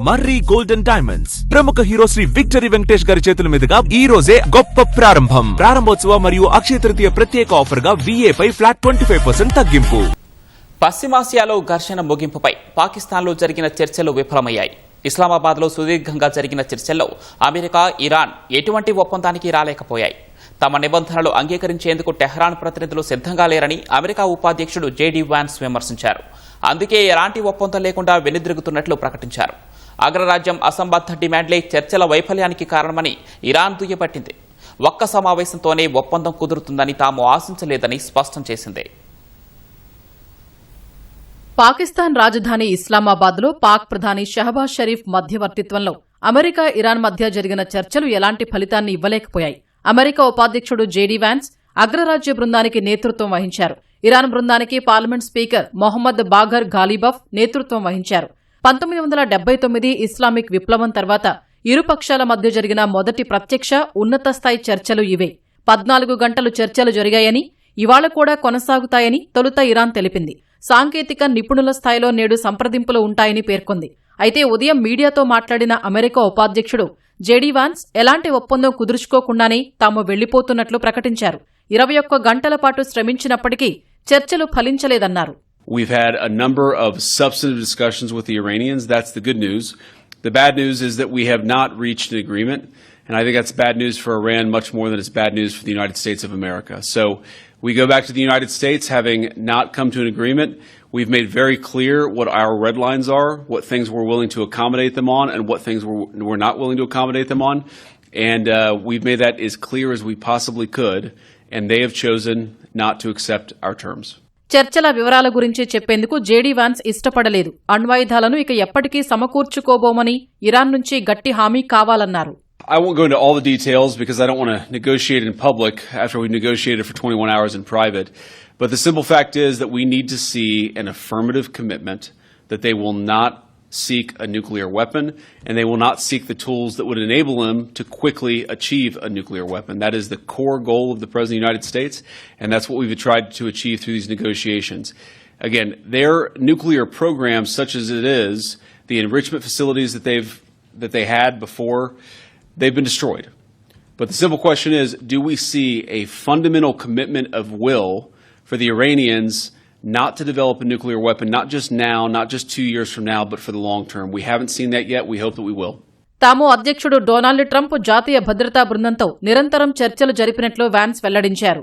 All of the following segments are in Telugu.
మర్రి గోల్డెన్ డైమండ్స్ ప్రముఖ హీరో శ్రీ విక్టరీ వెంకటేష్ గారి చేతుల మీదుగా ఈ రోజే గొప్ప ప్రారంభం. ప్రారంభోత్సవ మరియు అక్షయ తృతీయ ప్రత్యేక ఆఫర్ గా VA పై ఫ్లాట్ 25% తగ్గింపు. పశ్చిమాసియాలో ఘర్షణ ముగింపుపై పాకిస్తాన్లో జరిగిన చర్చలు విఫలమయ్యాయి. ఇస్లామాబాద్లో సుదీర్ఘంగా జరిగిన చర్చల్లో అమెరికా, ఇరాన్ ఎటువంటి ఒప్పందానికి రాలేకపోయాయి. తమ నిబంధనలు అంగీకరించేందుకు టెహ్రాన్ ప్రతినిధులు సిద్ధంగా లేరని అమెరికా ఉపాధ్యక్షుడు JD వాన్స్ విమర్శించారు. అందుకే ఎలాంటి ఒప్పందం లేకుండా వెనుదిరుగుతున్నట్లు ప్రకటించారు. అగ్రరాజ్యం అసంబద్ధ డిమాండ్లే చర్చల వైఫల్యానికి కారణమని ఇరాన్ దుయ్యబట్టింది. ఒక్క సమావేశంతోనే ఒప్పందం కుదురుతుందని తాము ఆశించలేదని స్పష్టం చేసింది. పాకిస్తాన్ రాజధాని ఇస్లామాబాద్లో పాక్ ప్రధాని షహబాజ్ షరీఫ్ మధ్యవర్తిత్వంలో అమెరికా, ఇరాన్ మధ్య జరిగిన చర్చలు ఎలాంటి ఫలితాన్ని ఇవ్వలేకపోయాయి. అమెరికా ఉపాధ్యక్షుడు JD వాన్స్ అగ్రరాజ్య బృందానికి నేతృత్వం వహించారు. ఇరాన్ బృందానికి పార్లమెంట్ స్పీకర్ మొహమ్మద్ బాఘర్ ఘాలిబఫ్ నేతృత్వం వహించారు. 1979 ఇస్లామిక్ విప్లవం తర్వాత ఇరు పక్షాల మధ్య జరిగిన మొదటి ప్రత్యక్ష ఉన్నత స్థాయి చర్చలు ఇవే. 14 గంటలు చర్చలు జరిగాయని, ఇవాళ కూడా కొనసాగుతాయని తొలుత ఇరాన్ తెలిపింది. సాంకేతిక నిపుణుల స్థాయిలో నేడు సంప్రదింపులు ఉంటాయని పేర్కొంది. అయితే ఉదయం మీడియాతో మాట్లాడిన అమెరికా ఉపాధ్యక్షుడు JD వాన్స్ ఎలాంటి ఒప్పందం కుదుర్చుకోకుండానే తాము వెళ్లిపోతున్నట్లు ప్రకటించారు. 21 గంటల పాటు శ్రమించినప్పటికీ చర్చలు ఫలించలేదన్నారు. We've had a number of substantive discussions with the Iranians. That's the good news. The bad news is that we have not reached an agreement, and I think that's bad news for Iran much more than it's bad news for the United States of America. So we go back to the United States having not come to an agreement. We've made very clear what our red lines are, what things we're willing to accommodate them on, and what things we're not willing to accommodate them on. And we've made that as clear as we possibly could, and they have chosen not to accept our terms. చర్చల వివరాల గురించి చెప్పేందుకు JD వాన్స్ ఇష్టపడలేదు. అణ్వాయుధాలను ఇక ఎప్పటికీ సమకూర్చుకోబోమని ఇరాన్ నుంచి గట్టి హామీ కావాలన్నారు. I won't go into all the details because I don't want to negotiate in public after we negotiated for 21 hours in private. But the simple fact is that we need to see an affirmative commitment that they will not seek a nuclear weapon and they will not seek the tools that would enable them to quickly achieve a nuclear weapon. That is the core goal of the President of the United States, and that's what we've tried to achieve through these negotiations. Again, their nuclear program, such as it is, the enrichment facilities that they had before, they've been destroyed. But the simple question is, do we see a fundamental commitment of will for the Iranians not to develop a nuclear weapon, not just now, not just 2 years from now, but for the long term? We haven't seen that yet. We hope that we will. తాము అధ్యక్షుడు డొనాల్డ్ ట్రంప్ జాతీయ భద్రతా బృందంతో నిరంతరం చర్చలు జరిపినట్లు వాన్స్ వెల్లడించారు.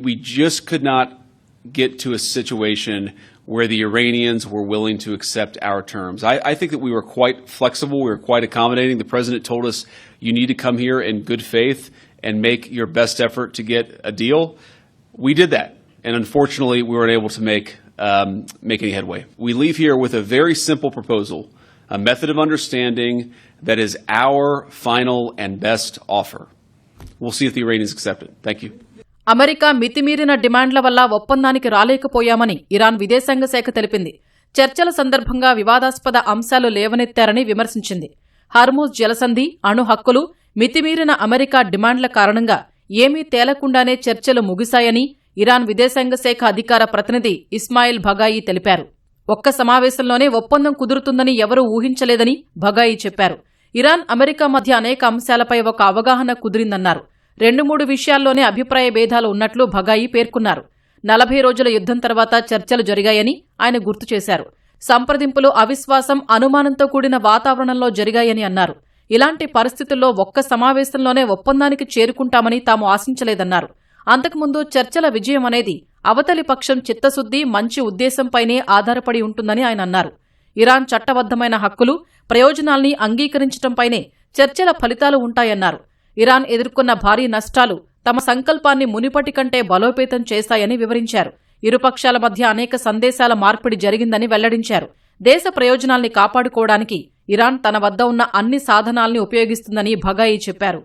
We just could not get to a situation where the Iranians were willing to accept our terms. I think that we were quite flexible. We were quite accommodating. The president told us, you need to come here in good faith and make your best effort to get a deal. We did that. And unfortunately, we weren't able to make any headway. We leave here with a very simple proposal, a method of understanding that is our final and best offer. We'll see if the Iranians accept it. Thank you. America మితిమీరిన డిమాండ్ల వల్ల ఒప్పందానికి రాలేకపోయామని ఇరాన్ విదేశాంగ శాఖ తెలిపింది. చర్చల సందర్భంగా వివాదాస్పద అంశాలు లేవనెత్తారని విమర్శించింది. హార్మూజ్ జలసంధి, అణు హక్కులు, మితిమీరిన అమెరికా డిమాండ్ల కారణంగా ఏమీ తేలకుండానే చర్చలు ముగిశాయని ఇరాన్ విదేశాంగ శాఖ అధికార ప్రతినిధి ఇస్మాయిల్ భగాయి తెలిపారు. ఒక్క సమావేశంలోనే ఒప్పందం కుదురుతుందని ఎవరూ ఊహించలేదని భగాయి చెప్పారు. ఇరాన్, అమెరికా మధ్య అనేక అంశాలపై ఒక అవగాహన కుదిరిందన్నారు. 2-3 విషయాల్లోనే అభిప్రాయ భేదాలు ఉన్నట్లు భగాయి పేర్కొన్నారు. 40 రోజుల యుద్దం తర్వాత చర్చలు జరిగాయని ఆయన గుర్తు చేశారు. సంప్రదింపులు అవిశ్వాసం, అనుమానంతో కూడిన వాతావరణంలో జరిగాయని అన్నారు. ఇలాంటి పరిస్థితుల్లో ఒక్క సమావేశంలోనే ఒప్పందానికి చేరుకుంటామని తాము ఆశించలేదన్నారు. అంతకుముందు చర్చల విజయం అనేది అవతలి పక్షం చిత్తశుద్ది, మంచి ఉద్దేశంపైనే ఆధారపడి ఉంటుందని ఆయన అన్నారు. ఇరాన్ చట్టబద్దమైన హక్కులు, ప్రయోజనాల్ని అంగీకరించడంపైనే చర్చల ఫలితాలు ఉంటాయన్నారు. ఇరాన్ ఎదుర్కొన్న భారీ నష్టాలు తమ సంకల్పాన్ని మునుపటి కంటే బలోపేతం చేశాయని వివరించారు. ఇరుపక్షాల మధ్య అనేక సందేశాల మార్పిడి జరిగిందని వెల్లడించారు. దేశ ప్రయోజనాల్ని కాపాడుకోవడానికి ఇరాన్ తన వద్ద ఉన్న అన్ని సాధనాల్ని ఉపయోగిస్తుందని భగాయి చెప్పారు.